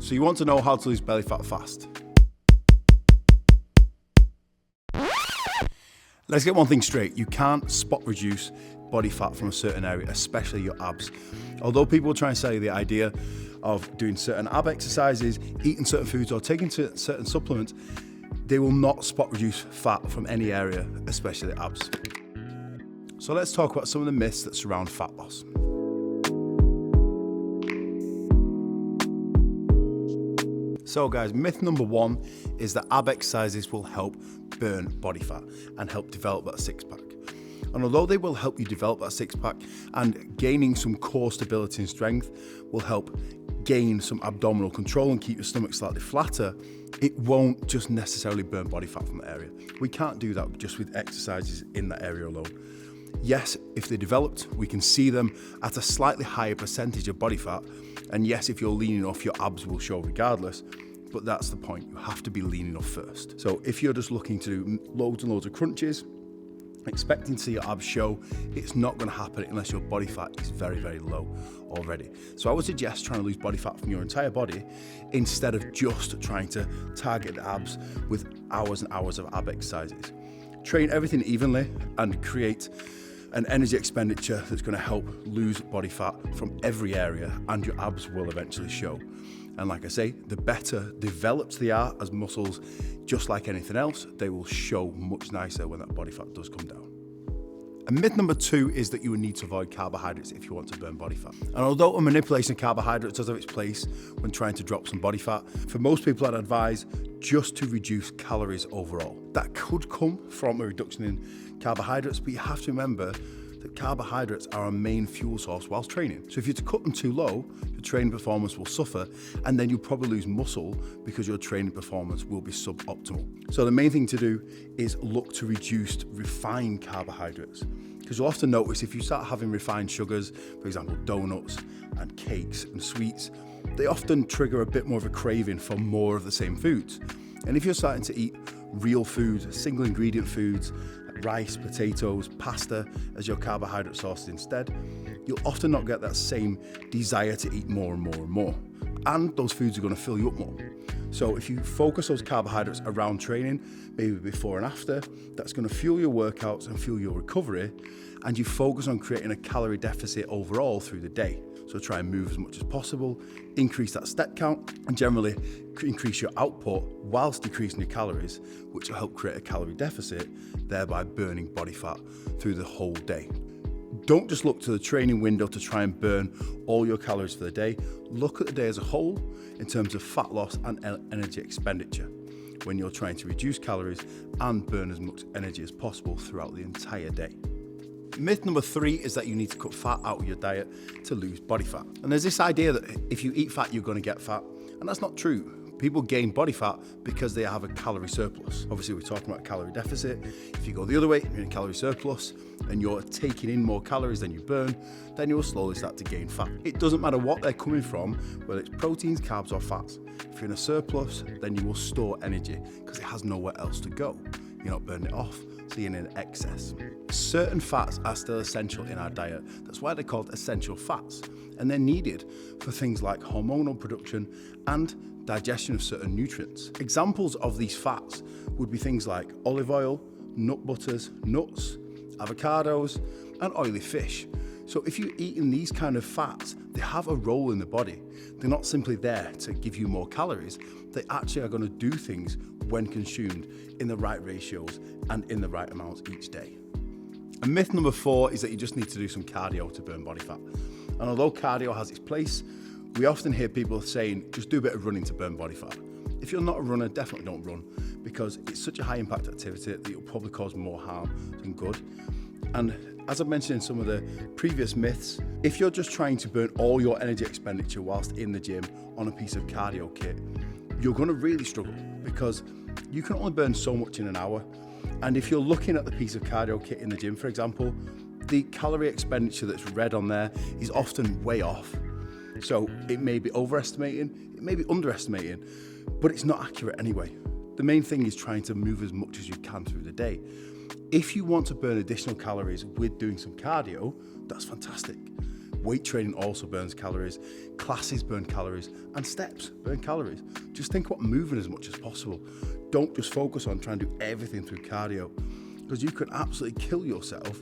So you want to know how to lose belly fat fast. Let's get one thing straight. You can't spot reduce body fat from a certain area, especially your abs. Although people try and sell you the idea of doing certain ab exercises, eating certain foods, or taking certain supplements, they will not spot reduce fat from any area, especially abs. So let's talk about some of the myths that surround fat loss. So guys, myth number one is that ab exercises will help burn body fat and help develop that six pack. And although they will help you develop that six pack, and gaining some core stability and strength will help gain some abdominal control and keep your stomach slightly flatter, it won't just necessarily burn body fat from that area. We can't do that just with exercises in that area alone. Yes, if they're developed, we can see them at a slightly higher percentage of body fat. And yes, if you're lean enough, your abs will show regardless. But that's the point. You have to be lean enough first. So if you're just looking to do loads and loads of crunches, expecting to see your abs show, it's not going to happen unless your body fat is very, very low already. So I would suggest trying to lose body fat from your entire body instead of just trying to target the abs with hours and hours of ab exercises. Train everything evenly and create an energy expenditure that's going to help lose body fat from every area, and your abs will eventually show. And like I say, the better developed they are as muscles, just like anything else, they will show much nicer when that body fat does come down. And myth number two is that you will need to avoid carbohydrates if you want to burn body fat. And although a manipulation of carbohydrates does have its place when trying to drop some body fat, for most people I'd advise just to reduce calories overall. That could come from a reduction in carbohydrates, but you have to remember that carbohydrates are our main fuel source whilst training. So if you're to cut them too low, your training performance will suffer, and then you'll probably lose muscle because your training performance will be suboptimal. So the main thing to do is look to reduce refined carbohydrates. Because you'll often notice if you start having refined sugars, for example, donuts and cakes and sweets, they often trigger a bit more of a craving for more of the same foods. And if you're starting to eat real foods, single ingredient foods, like rice, potatoes, pasta as your carbohydrate source instead, you'll often not get that same desire to eat more and more and more. And those foods are going to fill you up more. So if you focus those carbohydrates around training, maybe before and after, that's going to fuel your workouts and fuel your recovery, and you focus on creating a calorie deficit overall through the day. So try and move as much as possible, increase that step count, and generally increase your output whilst decreasing your calories, which will help create a calorie deficit, thereby burning body fat through the whole day. Don't just look to the training window to try and burn all your calories for the day. Look at the day as a whole in terms of fat loss and energy expenditure when you're trying to reduce calories and burn as much energy as possible throughout the entire day. Myth number three is that you need to cut fat out of your diet to lose body fat. And there's this idea that if you eat fat, you're going to get fat. And that's not true. People gain body fat because they have a calorie surplus. Obviously, we're talking about a calorie deficit. If you go the other way, you're in a calorie surplus and you're taking in more calories than you burn, then you will slowly start to gain fat. It doesn't matter what they're coming from, whether it's proteins, carbs, or fats. If you're in a surplus, then you will store energy because it has nowhere else to go. You're not burning it off, so you're in excess. Certain fats are still essential in our diet. That's why they're called essential fats. And they're needed for things like hormonal production and digestion of certain nutrients. Examples of these fats would be things like olive oil, nut butters, nuts, avocados, and oily fish. So if you're eating these kind of fats, they have a role in the body. They're not simply there to give you more calories. They actually are going to do things when consumed in the right ratios and in the right amounts each day. And myth number four is that you just need to do some cardio to burn body fat. And although cardio has its place, we often hear people saying, just do a bit of running to burn body fat. If you're not a runner, definitely don't run, because it's such a high impact activity that you'll probably cause more harm than good. And as I've mentioned in some of the previous myths, if you're just trying to burn all your energy expenditure whilst in the gym on a piece of cardio kit, you're going to really struggle because you can only burn so much in an hour. And if you're looking at the piece of cardio kit in the gym, for example, the calorie expenditure that's read on there is often way off. So it may be overestimating, it may be underestimating, but it's not accurate anyway. The main thing is trying to move as much as you can through the day. If you want to burn additional calories with doing some cardio, that's fantastic. Weight training also burns calories, classes burn calories, and steps burn calories. Just think about moving as much as possible. Don't just focus on trying to do everything through cardio, because you can absolutely kill yourself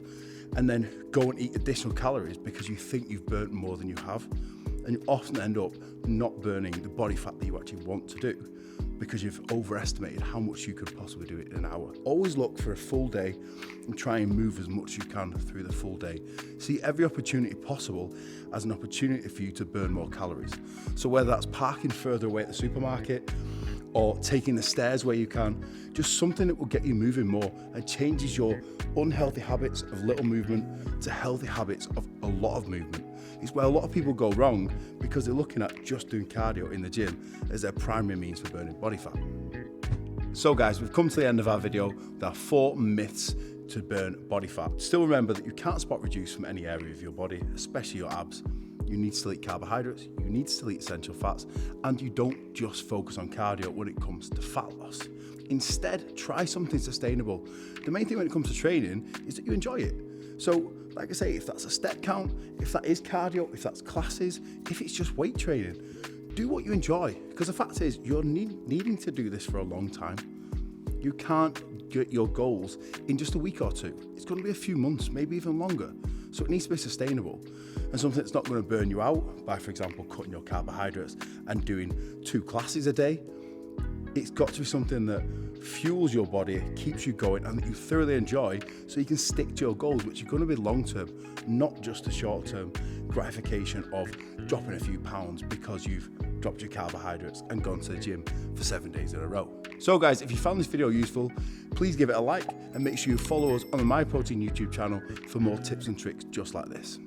and then go and eat additional calories because you think you've burnt more than you have. And you often end up not burning the body fat that you actually want to do because you've overestimated how much you could possibly do it in an hour. Always look for a full day and try and move as much as you can through the full day. See every opportunity possible as an opportunity for you to burn more calories. So whether that's parking further away at the supermarket or taking the stairs where you can, just something that will get you moving more and changes your unhealthy habits of little movement to healthy habits of a lot of movement. It's where a lot of people go wrong because they're looking at just doing cardio in the gym as their primary means for burning body fat. So guys, we've come to the end of our video. There are 4 myths to burn body fat. Still remember that you can't spot reduce from any area of your body, especially your abs. You need to still eat carbohydrates, you need to still eat essential fats, and you don't just focus on cardio when it comes to fat loss. Instead, try something sustainable. The main thing when it comes to training is that you enjoy it. So, like I say, if that's a step count, if that is cardio, if that's classes, if it's just weight training, do what you enjoy. Because the fact is, you're needing to do this for a long time. You can't get your goals in just a week or two. It's going to be a few months, maybe even longer. So it needs to be sustainable and something that's not going to burn you out by, for example, cutting your carbohydrates and doing 2 classes a day. It's got to be something that fuels your body, keeps you going, and that you thoroughly enjoy so you can stick to your goals, which are going to be long-term, not just a short-term gratification of dropping a few pounds because you've dropped your carbohydrates and gone to the gym for 7 days in a row. So guys, if you found this video useful, please give it a like and make sure you follow us on the Myprotein YouTube channel for more tips and tricks just like this.